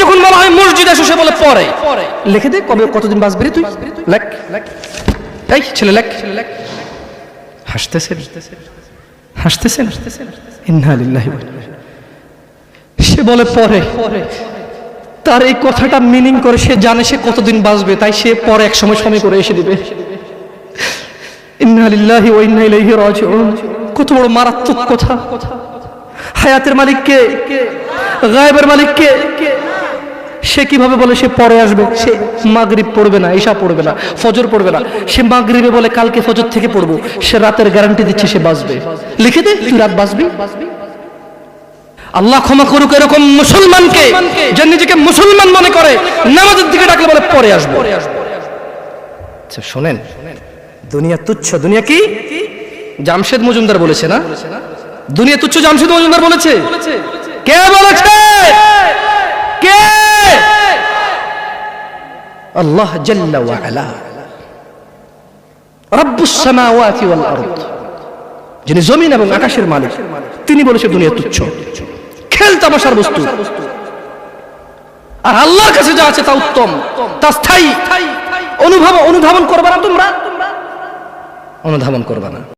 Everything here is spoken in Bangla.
যখন বলা হয় মসজিদ আসো, সে বলে পরে। লিখে দে কবে কতদিন বাঁচবি রে তুই, লেখ। এই ছেলে লেখ। হাসতেছেন হাসতেছেন, ইন্না লিল্লাহি ওয়া ইন্না ইলাইহি। সে বলে পরে। তার এই কথাটা মিনিং করে সে জানে সে কতদিন বাঁচবে, তাই সে পরে এক সময় সময় করে এসে দিবে। ইন্না লিল্লাহি ওয়া ইন্না ইলাইহি রাজিউন। কত বড় মারাত্মক কথা। হায়াতের মালিক কে? গায়েবের মালিক কে? সে কিভাবে বলে সে পরে আসবে? সে মাগরিব পড়বে না, ঈশা পড়বে না, ফজর পড়বে না, সে মাগরিবে বলে কালকে ফজর থেকে পড়বো। সে রাতের গ্যারান্টি দিচ্ছে সে বাঁচবে। লিখে দে তুই রাত বাঁচবি। আল্লাহ ক্ষমা করুক এরকম মুসলমানকে, যে নিজেকে মুসলমান মনে করে নামাজের দিকে ডাকলে বলে পরে আসবো। আচ্ছা শোনেন, দুনিয়া তুচ্ছ। দুনিয়া কি? জামশেদ মজুমদার বলেছে না, দুনিয়া তুচ্ছ। জামশেদ মজুমদার বলেছে। কে বলেছে? কে? আল্লাহ জাল্লা ওয়া আলা, রব্বুস সামাওয়াতি ওয়াল আরদ, যিনি জমিন এবং আকাশের মালিক, তিনি বলেছে দুনিয়া তুচ্ছ, খেল তামাশার বস্তু। আর আল্লাহর কাছে যা আছে তা উত্তম, তা স্থায়ী। অনুধাবন করবে না তোমরা, অনুধাবন করবে না।